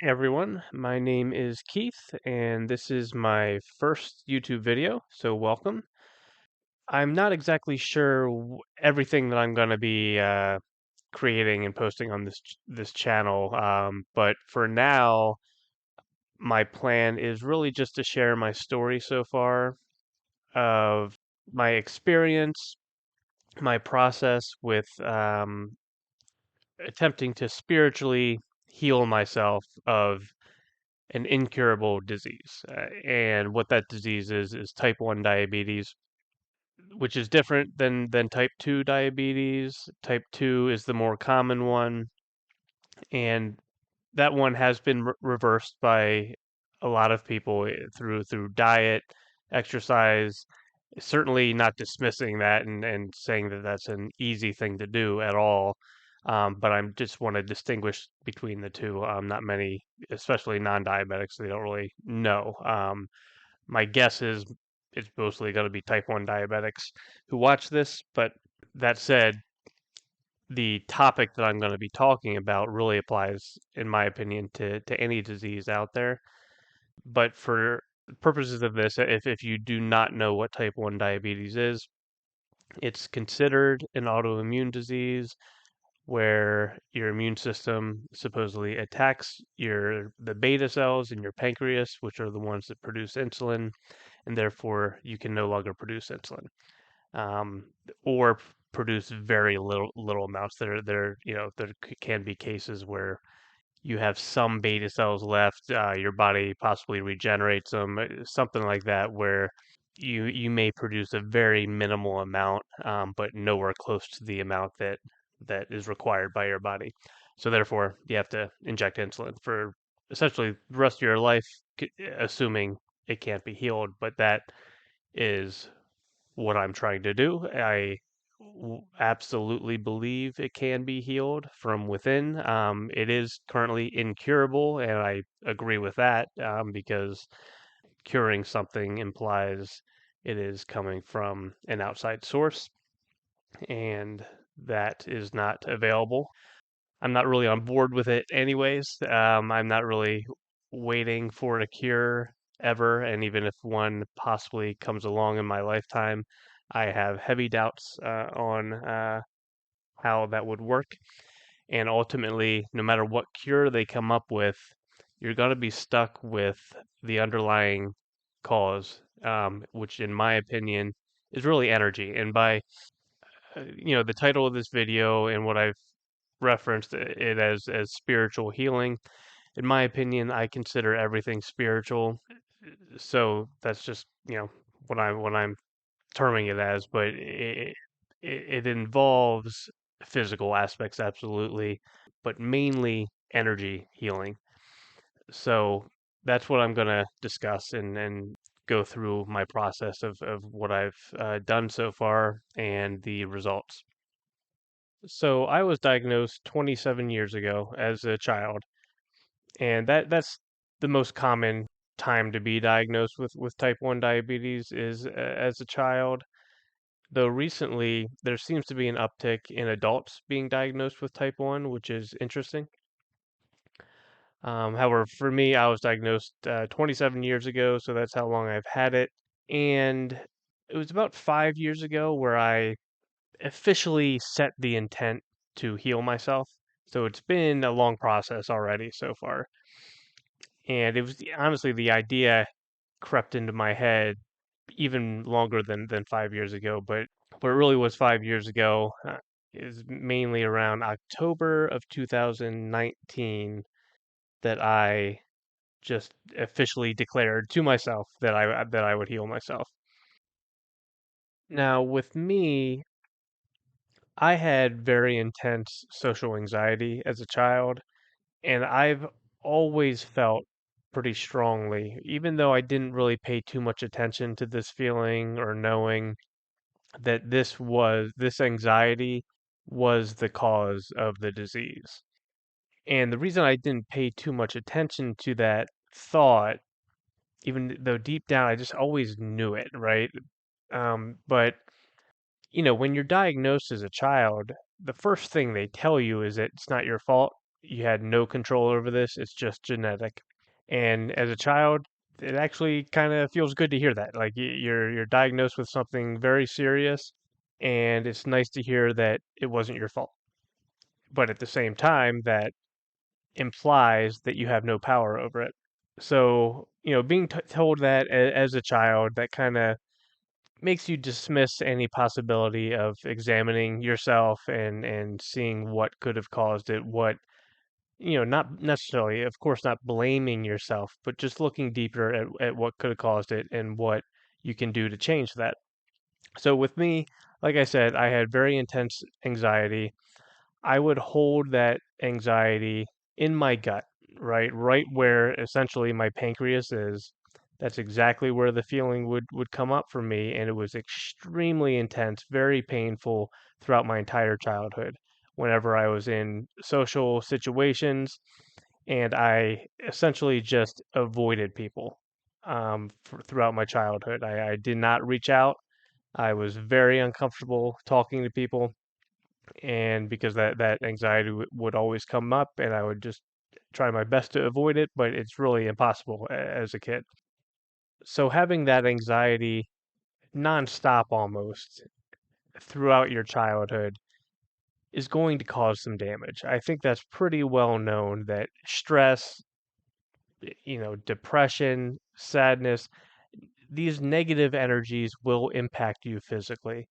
Hey everyone, my name is Keith, and this is my first YouTube video, so welcome. I'm not exactly sure everything that I'm going to be creating and posting on this channel, but for now, my plan is really just to share my story so far of my experience, my process with attempting to spiritually heal myself of an incurable disease. And what that disease is type 1 diabetes, which is different than type 2 diabetes. Type 2 is the more common one, and that one has been reversed by a lot of people through diet, exercise. Certainly not dismissing that and saying that that's an easy thing to do at all. But I just want to distinguish between the two. Not many, especially non-diabetics, they don't really know. My guess is it's mostly going to be type 1 diabetics who watch this. But that said, the topic that I'm going to be talking about really applies, in my opinion, to any disease out there. But for purposes of this, if you do not know what type 1 diabetes is, it's considered an autoimmune disease where your immune system supposedly attacks the beta cells in your pancreas, which are the ones that produce insulin, and therefore you can no longer produce insulin, um, or produce very little amounts. There can be cases where you have some beta cells left, your body possibly regenerates them, something like that, where you may produce a very minimal amount, but nowhere close to the amount that is required by your body. So therefore, you have to inject insulin for essentially the rest of your life, assuming it can't be healed. But that is what I'm trying to do. Absolutely believe it can be healed from within. It is currently incurable, and I agree with that because curing something implies it is coming from an outside source, and that is not available. I'm not really on board with it, anyways. I'm not really waiting for a cure ever, and even if one possibly comes along in my lifetime, I have heavy doubts on how that would work. And ultimately, no matter what cure they come up with, you're going to be stuck with the underlying cause, which, in my opinion, is really energy. And by the title of this video and what I've referenced it as spiritual healing. In my opinion, I consider everything spiritual. So that's just what I'm terming it as. But it involves physical aspects, absolutely, but mainly energy healing. So that's what I'm going to discuss and go through my process of what I've done so far and the results. So I was diagnosed 27 years ago as a child, and that's the most common time to be diagnosed with type 1 diabetes is as a child. Though recently there seems to be an uptick in adults being diagnosed with type 1, which is interesting. However, for me, I was diagnosed 27 years ago, so that's how long I've had it. And it was about 5 years ago where I officially set the intent to heal myself. So it's been a long process already so far. And it was honestly the idea crept into my head even longer than 5 years ago, but it really was 5 years ago. Is mainly around October of 2019 that I just officially declared to myself that I would heal myself. Now, with me, I had very intense social anxiety as a child, and I've always felt pretty strongly, even though I didn't really pay too much attention to this feeling or knowing that this anxiety was the cause of the disease. And the reason I didn't pay too much attention to that thought, even though deep down I just always knew it, right? But when you're diagnosed as a child, the first thing they tell you is that it's not your fault. You had no control over this. It's just genetic. And as a child, it actually kind of feels good to hear that. Like you're diagnosed with something very serious, and it's nice to hear that it wasn't your fault. But at the same time, that implies that you have no power over it. So, being told that as a child, that kind of makes you dismiss any possibility of examining yourself and seeing what could have caused it, not necessarily, of course, not blaming yourself, but just looking deeper at what could have caused it and what you can do to change that. So with me, like I said, I had very intense anxiety. I would hold that anxiety in my gut, right? Right where essentially my pancreas is. That's exactly where the feeling would come up for me, and it was extremely intense, very painful throughout my entire childhood. Whenever I was in social situations, and I essentially just avoided people throughout my childhood. I did not reach out. I was very uncomfortable talking to people, and because that anxiety would always come up, and I would just try my best to avoid it, but it's really impossible as a kid. So having that anxiety nonstop almost throughout your childhood is going to cause some damage. I think that's pretty well known that stress, depression, sadness, these negative energies will impact you physically.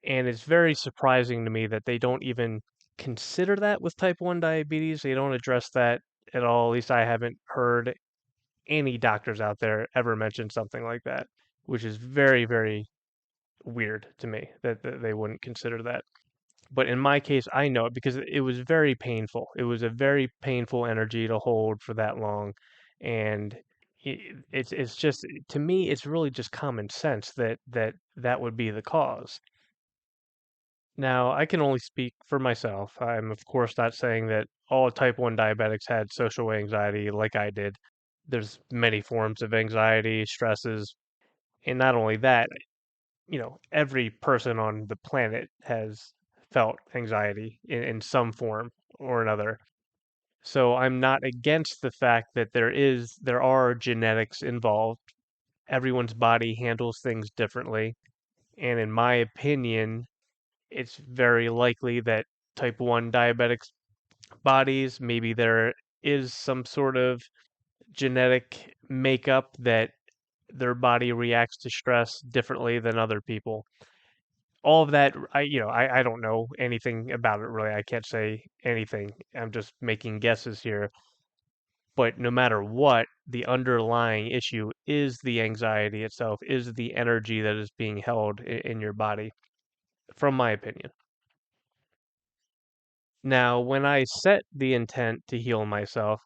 And it's very surprising to me that they don't even consider that with type 1 diabetes. They don't address that at all. At least I haven't heard any doctors out there ever mention something like that, which is very, very weird to me that they wouldn't consider that. But in my case, I know it because it was very painful. It was a very painful energy to hold for that long, and it's just to me, it's really just common sense that would be the cause. Now, I can only speak for myself. I'm, of course, not saying that all type 1 diabetics had social anxiety like I did. There's many forms of anxiety, stresses, and not only that, every person on the planet has felt anxiety in some form or another. So I'm not against the fact that there are genetics involved. Everyone's body handles things differently, and in my opinion, it's very likely that type 1 diabetics bodies, maybe there is some sort of genetic makeup that their body reacts to stress differently than other people. All of that, I don't know anything about it really. I can't say anything. I'm just making guesses here. But no matter what, the underlying issue is the anxiety itself, is the energy that is being held in your body, from my opinion. Now, when I set the intent to heal myself,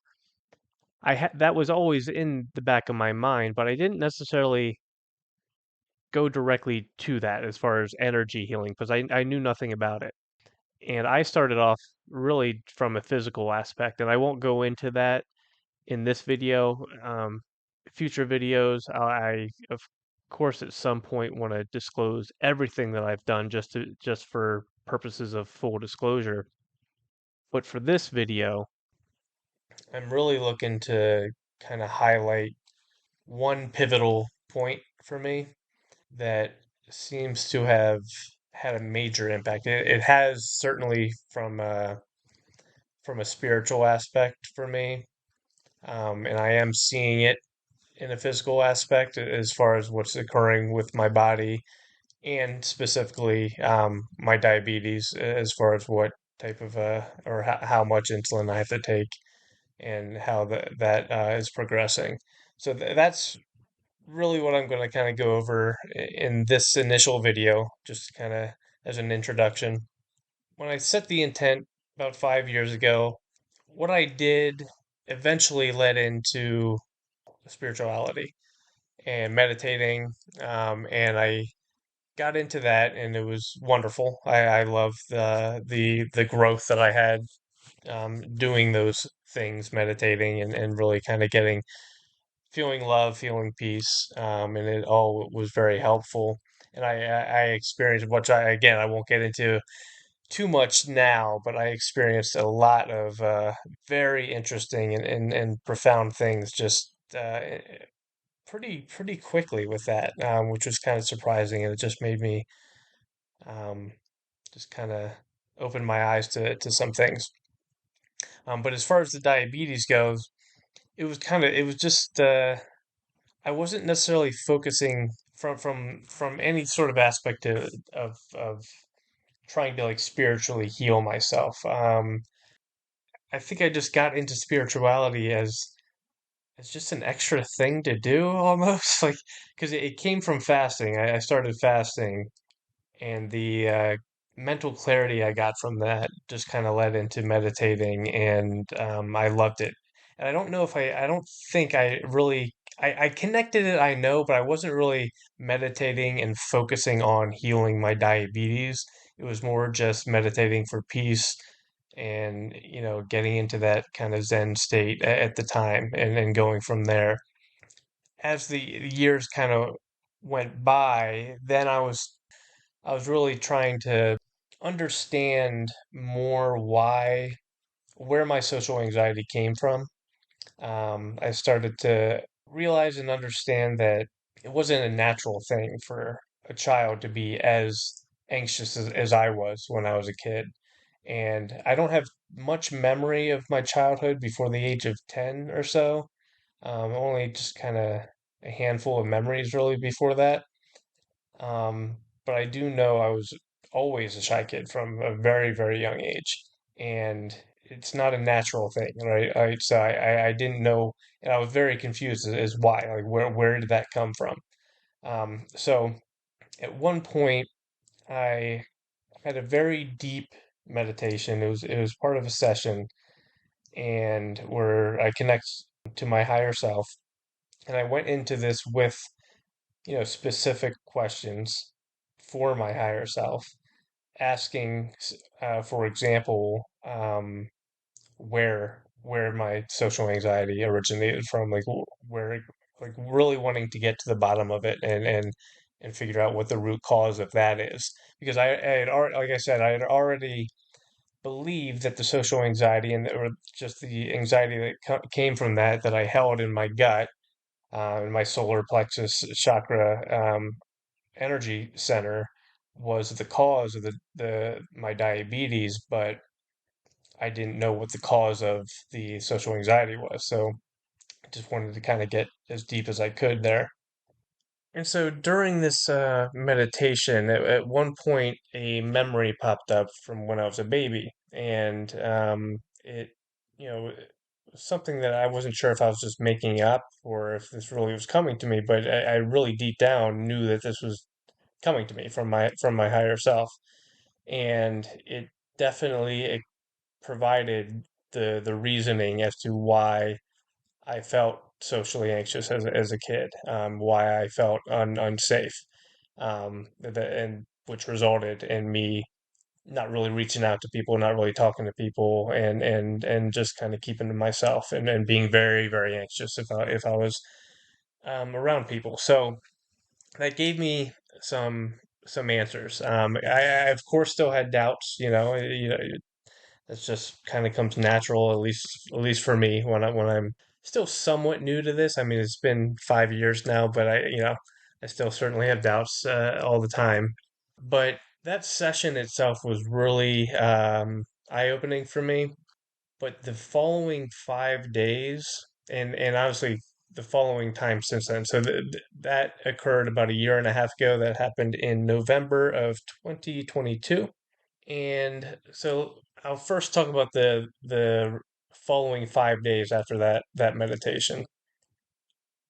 that was always in the back of my mind, but I didn't necessarily go directly to that as far as energy healing because I knew nothing about it. And I started off really from a physical aspect, and I won't go into that in this video. Future videos, of course at some point want to disclose everything that I've done just for purposes of full disclosure. But for this video, I'm really looking to kind of highlight one pivotal point for me that seems to have had a major impact. It has certainly from a spiritual aspect for me, and I am seeing it in a physical aspect as far as what's occurring with my body and specifically my diabetes as far as what type of or how much insulin I have to take and how that is progressing. So that's really what I'm going to kind of go over in this initial video, just kind of as an introduction. When I set the intent about 5 years ago, what I did eventually led into spirituality and meditating, and I got into that, and it was wonderful. I love the growth that I had doing those things, meditating and really kind of getting feeling love, feeling peace, and it all was very helpful. And I experienced, which I again I won't get into too much now, but I experienced a lot of very interesting and profound things just pretty quickly with that, which was kind of surprising, and it just made me um, just kind of open my eyes to some things. But as far as the diabetes goes, it was just I wasn't necessarily focusing from any sort of aspect of trying to like spiritually heal myself. I think I just got into spirituality as just an extra thing to do almost like because it came from fasting. I started fasting and the mental clarity I got from that just kind of led into meditating, and I loved it. And I don't know if I don't think I really I connected it, I know, but I wasn't really meditating and focusing on healing my diabetes. It was more just meditating for peace and getting into that kind of Zen state at the time, and then going from there. As the years kind of went by, then I was really trying to understand more where my social anxiety came from. I started to realize and understand that it wasn't a natural thing for a child to be as anxious as I was when I was a kid. And I don't have much memory of my childhood before the age of 10 or so. Only just kind of a handful of memories really before that. But I do know I was always a shy kid from a very young age, and it's not a natural thing, right? I didn't know, and I was very confused as why, like where did that come from? So at one point, I had a very deep meditation. It was part of a session, and where I connect to my higher self, and I went into this with specific questions for my higher self, asking, for example, where my social anxiety originated from, like where, like really wanting to get to the bottom of it, and figure out what the root cause of that is. Because I had already, like I said, I had already believed that the social anxiety or just the anxiety that came from that I held in my gut, in my solar plexus chakra, energy center, was the cause of the my diabetes, but I didn't know what the cause of the social anxiety was. So I just wanted to kind of get as deep as I could there. And so during this meditation, at one point, a memory popped up from when I was a baby, and it, it was something that I wasn't sure if I was just making up or if this really was coming to me, but I really deep down knew that this was coming to me from my higher self, and it definitely it provided the reasoning as to why I felt socially anxious as a kid, why I felt unsafe, and which resulted in me not really reaching out to people, not really talking to people, and just kind of keeping to myself, and being very anxious if I was around people. So that gave me some some answers. I of course still had doubts. That just kind of comes natural, at least for me when I'm still somewhat new to this. I mean, it's been 5 years now, but I still certainly have doubts all the time. But that session itself was really eye-opening for me. But the following 5 days, and obviously the following time since then, so that occurred about a year and a half ago. That happened in November of 2022. And so I'll first talk about the following 5 days after that meditation.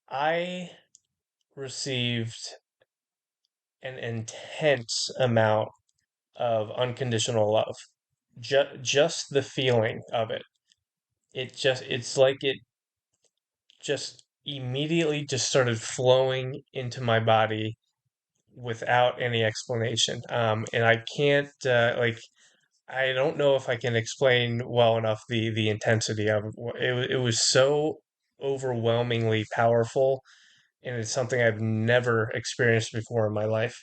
I received an intense amount of unconditional love. Just the feeling of it. It's like it just immediately just started flowing into my body without any explanation. And I can't I don't know if I can explain well enough the intensity of it. It was so overwhelmingly powerful, and it's something I've never experienced before in my life.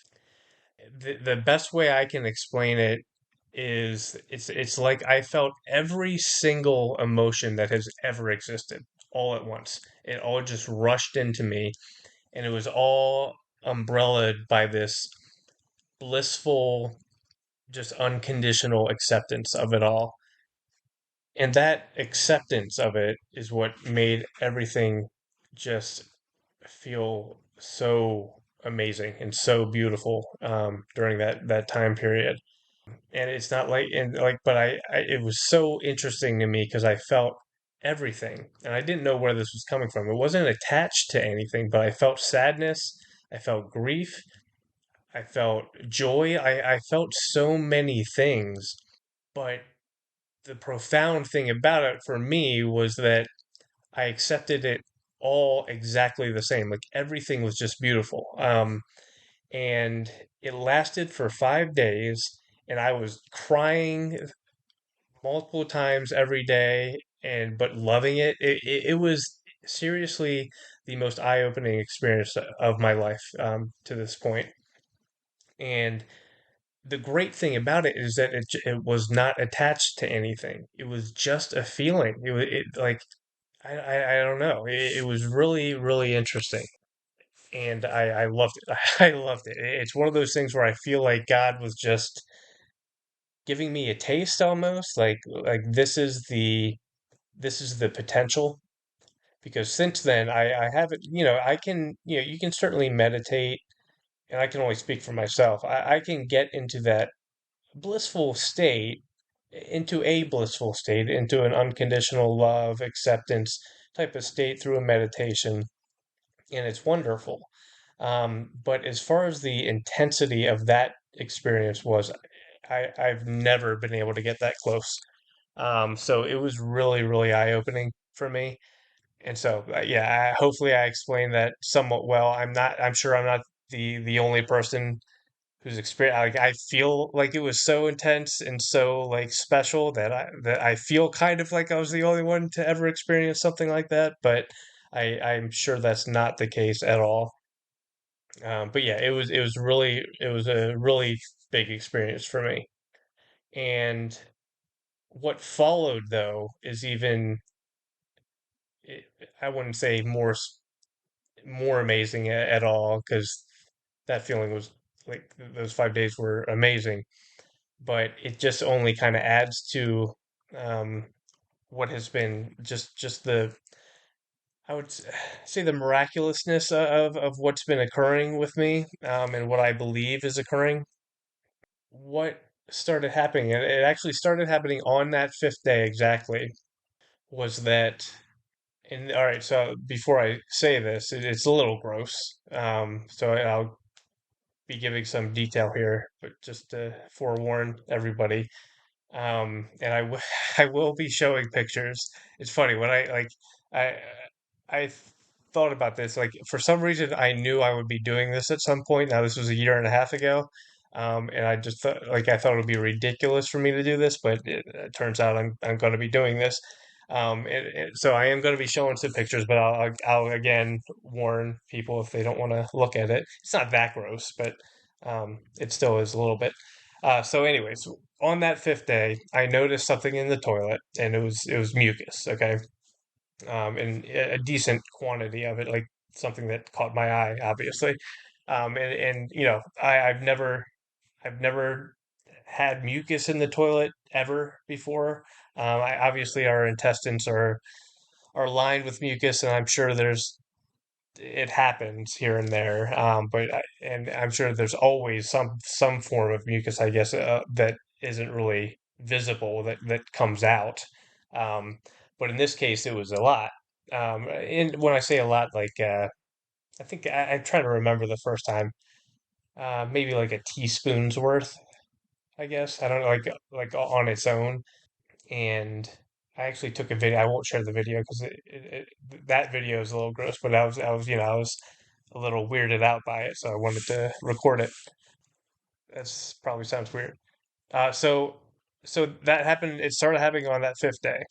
The best way I can explain it is it's like I felt every single emotion that has ever existed all at once. It all just rushed into me, and it was all umbrellaed by this blissful, just unconditional acceptance of it all. And that acceptance of it is what made everything just feel so amazing and so beautiful during that time period. And it's not like and like but I it was so interesting to me because I felt everything and I didn't know where this was coming from. It wasn't attached to anything, but I felt sadness, I felt grief, I felt joy, I felt so many things. But the profound thing about it for me was that I accepted it all exactly the same. Like everything was just beautiful. And it lasted for 5 days, and I was crying multiple times every day, and but loving it. It was seriously the most eye-opening experience of my life to this point. And the great thing about it is that it was not attached to anything. It was just a feeling. It like I don't know. It was really really interesting, and I loved it. I loved it. It's one of those things where I feel like God was just giving me a taste almost. Like this is the potential. Because since then I haven't. I can you can certainly meditate, and I can only speak for myself. I can get into that blissful state into a blissful state, into an unconditional love, acceptance type of state through a meditation, and it's wonderful. But as far as the intensity of that experience was, I've never been able to get that close. So it was really, really eye-opening for me. And so, yeah, hopefully I explained that somewhat well. I'm sure I'm not the only person whose experience like I feel like it was so intense and so like special that I feel kind of like I was the only one to ever experience something like that, but I'm sure that's not the case at all. But yeah, it was a really big experience for me. And what followed though is even I wouldn't say more amazing at all because that feeling was like those 5 days were amazing, but it just only kind of adds to um, what has been just the I would say the miraculousness of what's been occurring with me and what I believe is occurring. What started happening, and it actually started happening on that fifth day exactly, was that. And all right, so before I say this, it's a little gross. So I'll be giving some detail here, but just to forewarn everybody. And I will be showing pictures. It's funny when I I thought about this. Like for some reason, I knew I would be doing this at some point. Now this was a year and a half ago, and I just thought I thought it would be ridiculous for me to do this, but it turns out I'm going to be doing this. So I am going to be showing some pictures, but I'll again warn people if they don't want to look at it. It's not that gross, but it still is a little bit. So, anyways, on that fifth day, I noticed something in the toilet, and it was mucus. Okay, and a decent quantity of it, like something that caught my eye, obviously. And I've never had mucus in the toilet ever before. Obviously our intestines are lined with mucus, and I'm sure there's it happens here and there. And I'm sure there's always some form of mucus, I guess, that isn't really visible that comes out. Um, but in this case, it was a lot. And when I say a lot, I think I'm trying to remember the first time, maybe like a teaspoon's worth, I guess. I don't know, like on its own. And I actually took a video. I won't share the video because that video is a little gross. But I was a little weirded out by it, so I wanted to record it. That's probably sounds weird. So that happened. It started happening on that fifth day,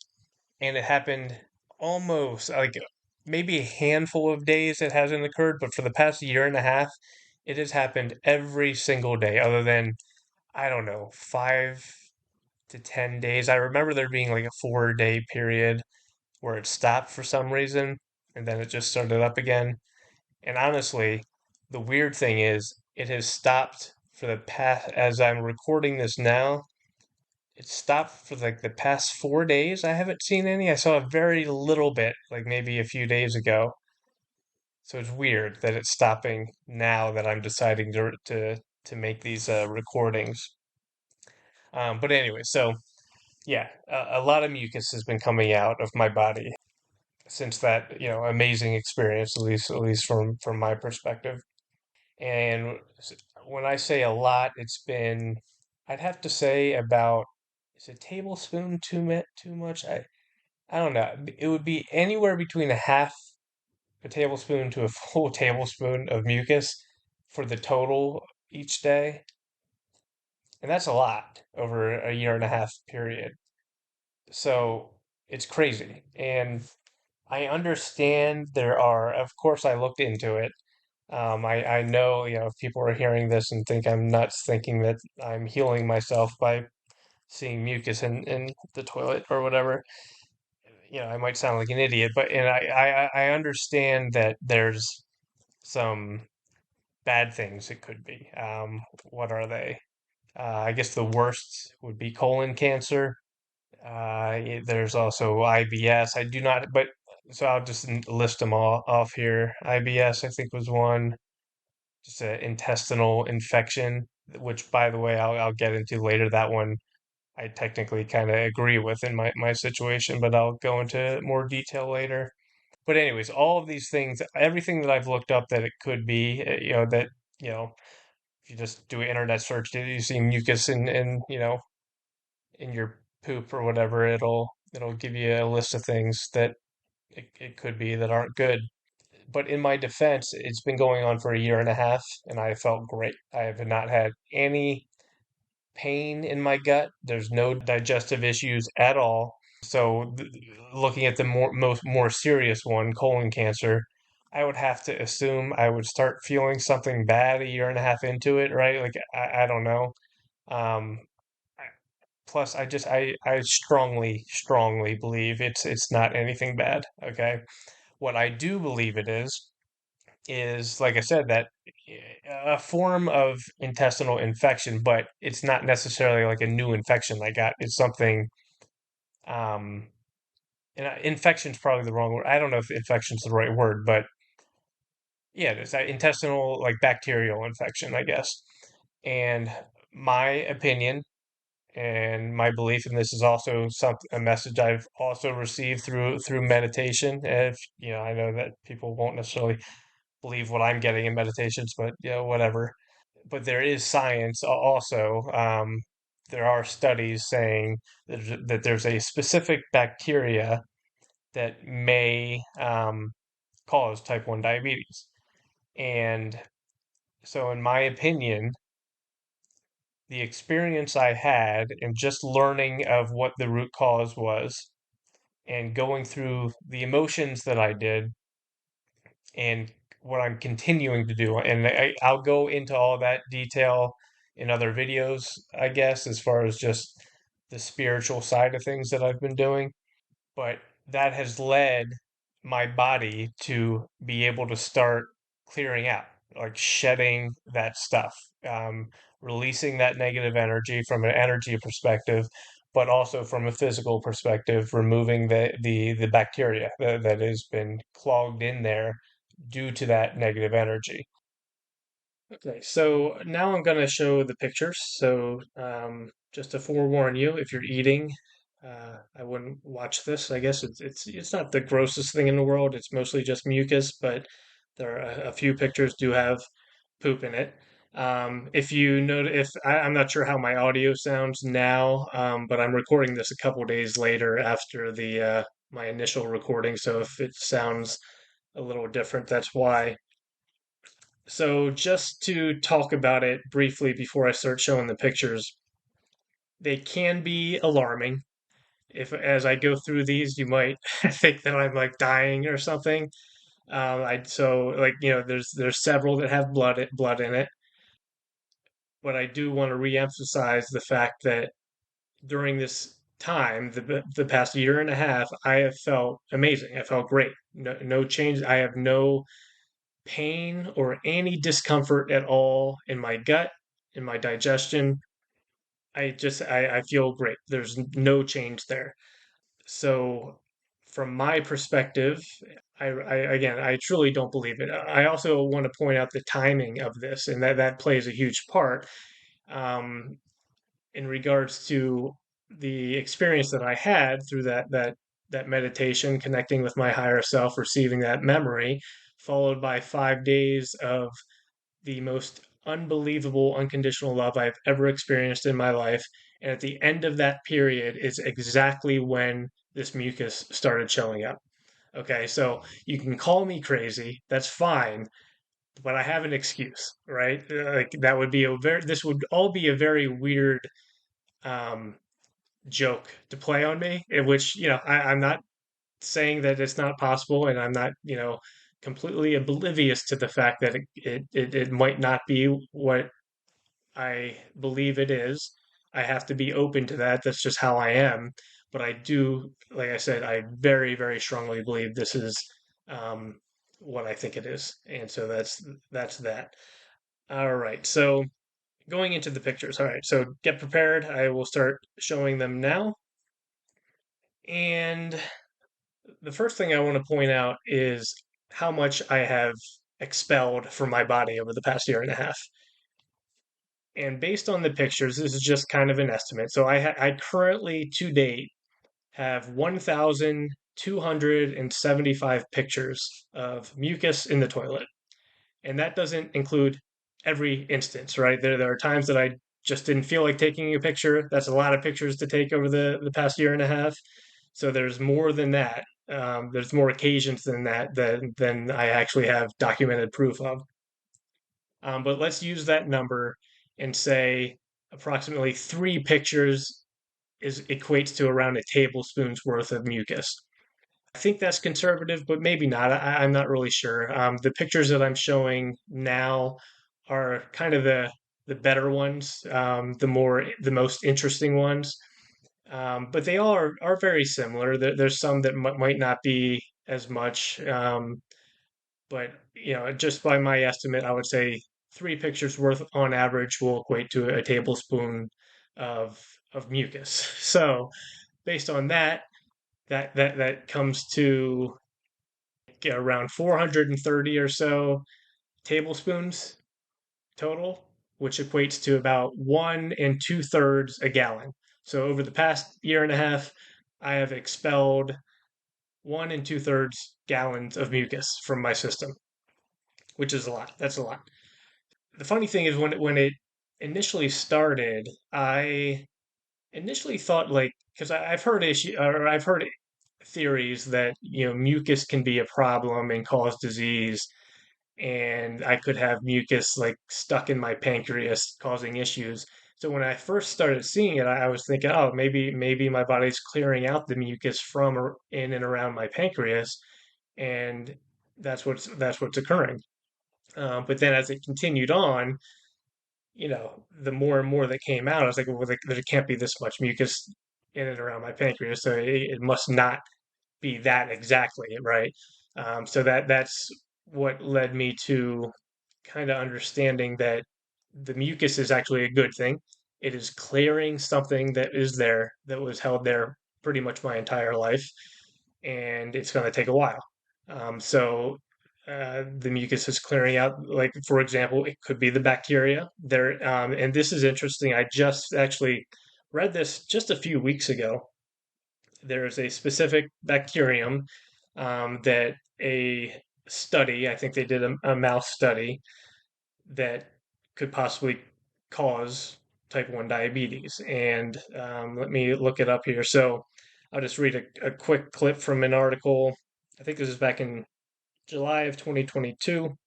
and it happened almost like maybe a handful of days it hasn't occurred, but for the past year and a half, it has happened every single day, other than I don't know, five. to 10 days. I remember there being like a 4 day period where it stopped for some reason and then it just started up again. And honestly, the weird thing is it has stopped for the past, as I'm recording this now, it stopped for like the past 4 days. I haven't seen any. I saw a very little bit, like maybe a few days ago. So it's weird that it's stopping now that I'm deciding to make these recordings. But anyway, so yeah, a lot of mucus has been coming out of my body since that, amazing experience, at least from my perspective. And when I say a lot, it's been, I'd have to say about, is a tablespoon too much? I don't know. It would be anywhere between a half a tablespoon to a full tablespoon of mucus for the total each day. And that's a lot over a year and a half period. So it's crazy. And I understand there are, of course, I looked into it. I know, if people are hearing this and think I'm nuts, thinking that I'm healing myself by seeing mucus in the toilet or whatever, I might sound like an idiot, but and I understand that there's some bad things it could be. What are they? I guess the worst would be colon cancer. There's also IBS. I do not, but so I'll just list them all off here. IBS, I think, was one, just an intestinal infection, which, by the way, I'll get into later. That one I technically kind of agree with in my situation, but I'll go into more detail later. But anyways, all of these things, everything that I've looked up that it could be, that, you know, if you just do an internet search, you see mucus in your poop or whatever, it'll give you a list of things that it could be that aren't good. But in my defense, it's been going on for a year and a half, and I felt great. I have not had any pain in my gut. There's no digestive issues at all. So, looking at the more serious one, colon cancer, I would have to assume I would start feeling something bad a year and a half into it, right? Like I don't know. Um, Plus, I strongly believe it's not anything bad. Okay, what I do believe it is like I said, that a form of intestinal infection, but it's not necessarily like a new infection I got. It's something, um, and infection's probably the wrong word. I don't know if infection's the right word, but yeah, it's that intestinal, like bacterial infection, I guess. And my opinion and my belief, and this is also a message I've also received through meditation. If I know that people won't necessarily believe what I'm getting in meditations, but whatever. But there is science also. There are studies saying that there's a specific bacteria that may cause type 1 diabetes. And so, in my opinion, the experience I had in just learning of what the root cause was and going through the emotions that I did and what I'm continuing to do. And I'll go into all that detail in other videos, I guess, as far as just the spiritual side of things that I've been doing. But that has led my body to be able to start clearing out, like shedding that stuff, releasing that negative energy from an energy perspective, but also from a physical perspective, removing the bacteria that has been clogged in there due to that negative energy. Okay, so now I'm going to show the pictures. So, just to forewarn you, if you're eating, I wouldn't watch this. I guess it's not the grossest thing in the world. It's mostly just mucus, but there are a few pictures do have poop in it. If you note, if I'm not sure how my audio sounds now, but I'm recording this a couple days later after the my initial recording, so if it sounds a little different, that's why. So, just to talk about it briefly before I start showing the pictures, they can be alarming. If as I go through these, you might think that I'm like dying or something. I so like there's several that have blood in it, but I do want to reemphasize the fact that during this time, the past year and a half, I have felt amazing. I felt great. No change. I have no pain or any discomfort at all in my gut, in my digestion. I feel great. There's no change there. So from my perspective, again, I truly don't believe it. I also want to point out the timing of this, and that plays a huge part. Um, in regards to the experience that I had through that meditation, connecting with my higher self, receiving that memory, followed by 5 days of the most unbelievable unconditional love I've ever experienced in my life. And at the end of that period is exactly when this mucus started showing up. Okay, so you can call me crazy, that's fine, but I have an excuse, right? Like that would be this would all be a very weird um, joke to play on me, in which, I'm not saying that it's not possible, and I'm not, completely oblivious to the fact that it might not be what I believe it is. I have to be open to that. That's just how I am. But I do, like I said, I very, very strongly believe this is um, what I think it is, and so that's that. All right. So going into the pictures. All right. So get prepared. I will start showing them now. And the first thing I want to point out is how much I have expelled from my body over the past year and a half. And based on the pictures, this is just kind of an estimate. So I currently to date have 1,275 pictures of mucus in the toilet. And that doesn't include every instance, right? There are times that I just didn't feel like taking a picture. That's a lot of pictures to take over the past year and a half. So there's more than that. There's more occasions than that than I actually have documented proof of. But let's use that number and say approximately 3 pictures is equates to around a tablespoon's worth of mucus. I think that's conservative, but maybe not. I'm not really sure. The pictures that I'm showing now are kind of the better ones, the most interesting ones. But they all are very similar. There's some that might not be as much. But just by my estimate, I would say 3 pictures worth on average will equate to a tablespoon of of mucus. So based on that, that comes to around 430 or so tablespoons total, which equates to about 1 2/3 a gallon. So over the past year and a half, I have expelled 1 2/3 gallons of mucus from my system, which is a lot. That's a lot. The funny thing is when it initially started, I initially thought like because I've heard theories that mucus can be a problem and cause disease, and I could have mucus like stuck in my pancreas causing issues. So when I first started seeing it, I was thinking, oh, maybe my body's clearing out the mucus from in and around my pancreas, and that's what's occurring. But then as it continued on, the more and more that came out, I was like, well, there can't be this much mucus in and around my pancreas, so it must not be that exactly, right? So that's what led me to kind of understanding that the mucus is actually a good thing. It is clearing something that is there that was held there pretty much my entire life, and it's going to take a while. The mucus is clearing out, like for example, it could be the bacteria there. And this is interesting. I just actually read this just a few weeks ago. There's a specific bacterium that a study, I think they did a mouse study that could possibly cause type 1 diabetes. And let me look it up here. So I'll just read a quick clip from an article. I think this is back in July of 2022.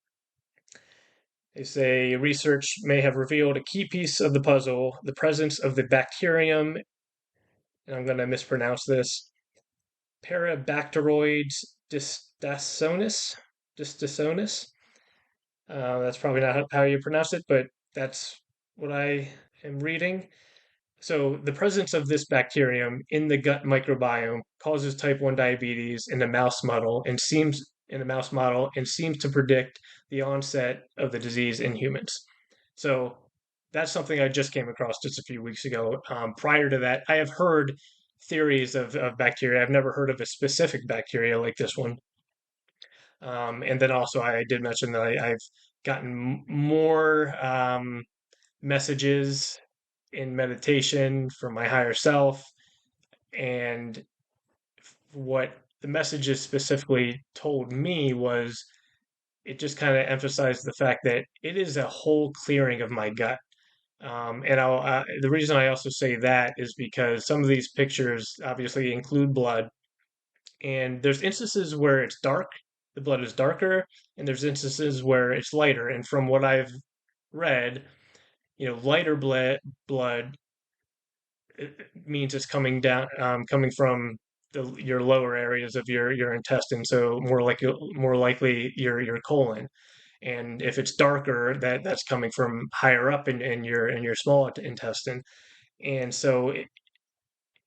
They say research may have revealed a key piece of the puzzle, the presence of the bacterium, and I'm going to mispronounce this, Parabacteroides distasonis. Distasonis. That's probably not how you pronounce it, but that's what I am reading. So the presence of this bacterium in the gut microbiome causes type 1 diabetes in a mouse model and seems to predict the onset of the disease in humans. So that's something I just came across just a few weeks ago. Prior to that, I have heard theories of bacteria. I've never heard of a specific bacteria like this one. And then also, I did mention that I've gotten more messages in meditation from my higher self. And what the messages specifically told me was it just kind of emphasized the fact that it is a whole clearing of my gut. The reason I also say that is because some of these pictures obviously include blood, and there's instances where it's dark, the blood is darker, and there's instances where it's lighter. And from what I've read, lighter blood it means it's coming down, coming from your lower areas of your intestine, so more likely your colon. And if it's darker, that's coming from higher up in your small intestine. And so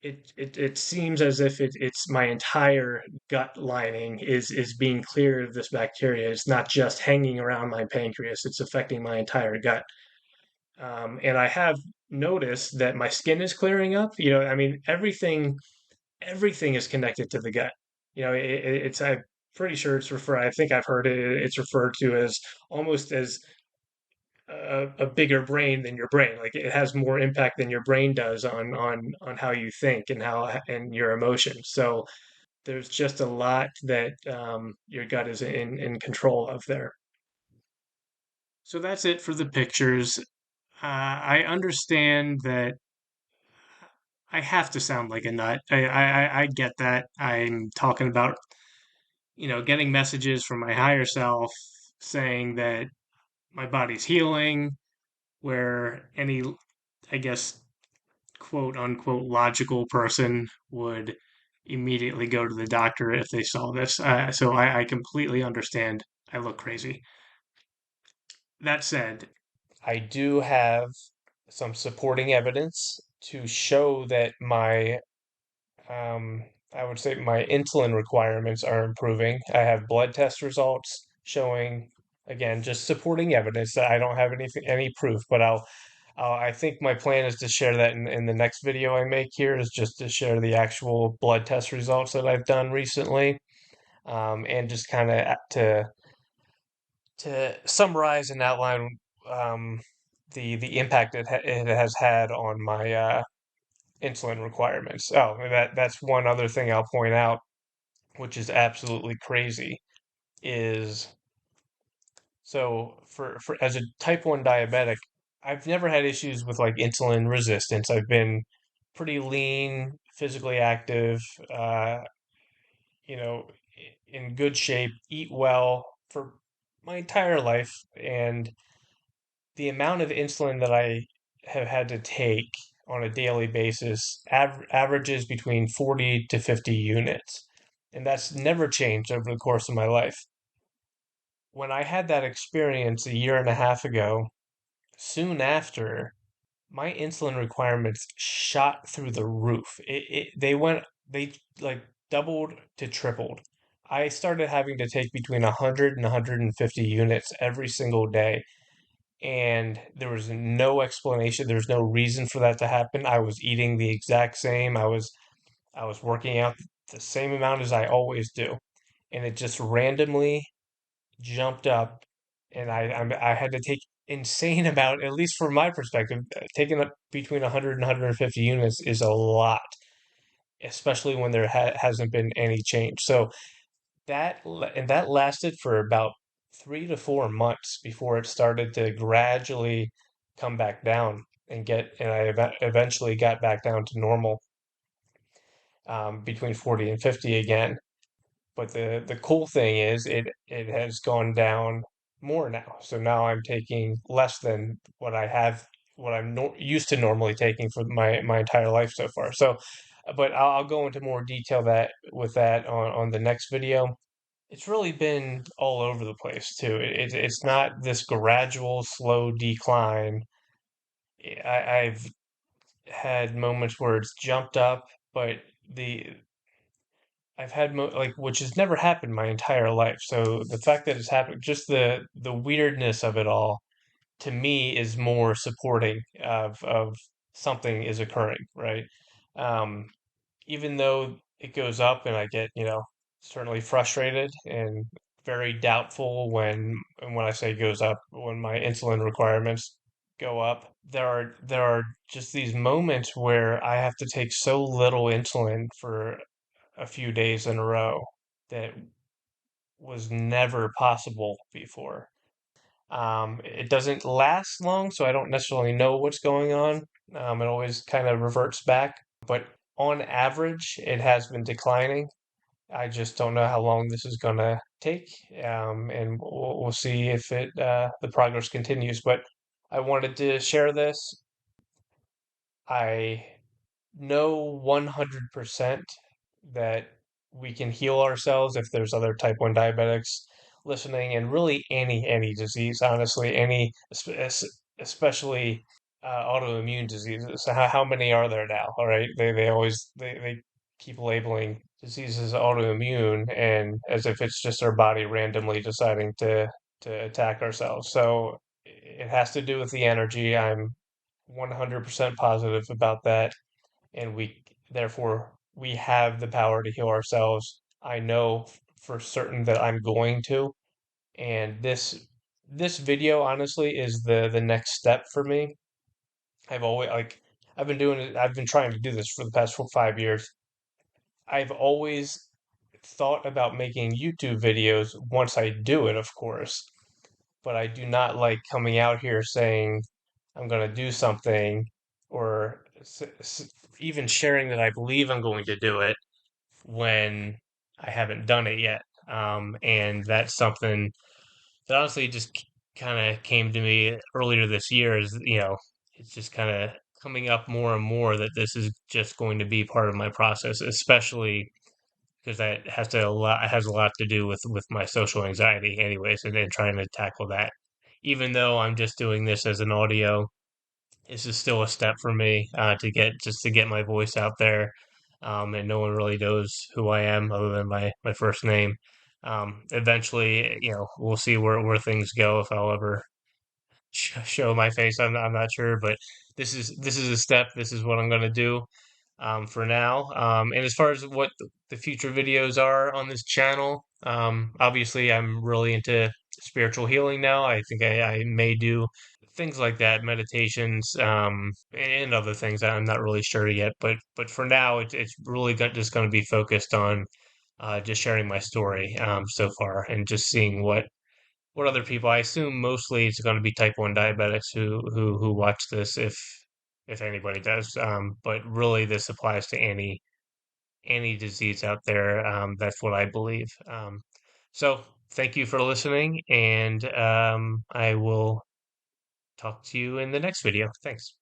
it seems as if it's my entire gut lining is being cleared of this bacteria. It's not just hanging around my pancreas; it's affecting my entire gut. And I have noticed that my skin is clearing up. I mean, everything is connected to the gut. I'm pretty sure it's referred. I think I've heard it's referred to as almost as a bigger brain than your brain. Like it has more impact than your brain does on how you think and how and your emotions. So there's just a lot that your gut is in control of there. So that's it for the pictures. I understand that I have to sound like a nut. I get that. I'm talking about, getting messages from my higher self saying that my body's healing, where any, I guess, quote unquote, logical person would immediately go to the doctor if they saw this. So I completely understand. I look crazy. That said, I do have some supporting evidence to show that um, I would say my insulin requirements are improving. I have blood test results showing, again, just supporting evidence that I don't have any proof, but I think my plan is to share that in the next video I make here is just to share the actual blood test results that I've done recently, and just kind of to summarize and outline um, the impact it has had on my insulin requirements. Oh, that's one other thing I'll point out, which is absolutely crazy, is for as a type 1 diabetic, I've never had issues with like insulin resistance. I've been pretty lean, physically active, uh, in good shape, eat well for my entire life, and the amount of insulin that I have had to take on a daily basis averages between 40 to 50 units. And that's never changed over the course of my life. When I had that experience a year and a half ago, soon after, my insulin requirements shot through the roof. They like doubled to tripled. I started having to take between 100 and 150 units every single day, and there was no explanation. There's no reason for that to happen. I was eating the exact same. I was working out the same amount as I always do, and it just randomly jumped up, and I had to take insane amount, at least from my perspective, taking up between 100 and 150 units is a lot, especially when there hasn't been any change. So that lasted for about 3 to 4 months before it started to gradually come back down and I eventually got back down to normal, between 40 and 50 again. But the cool thing is it has gone down more now. So now I'm taking less than what I'm used to normally taking for my entire life so far. So, but I'll go into more detail with that on the next video. It's really been all over the place too. It's not this gradual, slow decline. I've had moments where it's jumped up, but the I've had like which has never happened my entire life. So the fact that it's happened, just the weirdness of it all, to me is more supporting of something is occurring, right? Um, Even though it goes up and I get, certainly frustrated and very doubtful when I say goes up, when my insulin requirements go up, there are just these moments where I have to take so little insulin for a few days in a row that was never possible before. It doesn't last long, so I don't necessarily know what's going on. It always kind of reverts back, but on average, it has been declining. I just don't know how long this is going to take, and we'll see if the progress continues. But I wanted to share this. I know 100% that we can heal ourselves if there's other type 1 diabetics listening, and really any disease, honestly, especially autoimmune diseases. So how many are there now? All right, they keep labeling diseases autoimmune and as if it's just our body randomly deciding to attack ourselves. So it has to do with the energy. I'm 100% positive about that, and we have the power to heal ourselves. I know for certain that I'm going to, and this video honestly is the next step for me. I've always like I've been doing it. I've been trying to do this for the past 5 years. I've always thought about making YouTube videos once I do it, of course, but I do not like coming out here saying I'm going to do something or even sharing that I believe I'm going to do it when I haven't done it yet. And that's something that honestly just kind of came to me earlier this year is, it's just kind of coming up more and more that this is just going to be part of my process, especially because that has a lot to do with my social anxiety anyways, and then trying to tackle that. Even though I'm just doing this as an audio, this is still a step for me to get my voice out there, and no one really knows who I am other than my first name. Eventually, we'll see where things go if I'll ever show my face. I'm not sure, but this is a step. This is what I'm gonna do for now. And as far as what the future videos are on this channel, obviously I'm really into spiritual healing now. I think I may do things like that, meditations, and other things. I'm not really sure yet, but for now, it's really just going to be focused on just sharing my story so far and just seeing what other people. I assume mostly it's going to be type 1 diabetics who watch this if anybody does. But really, this applies to any disease out there. That's what I believe. So thank you for listening, and I will talk to you in the next video. Thanks.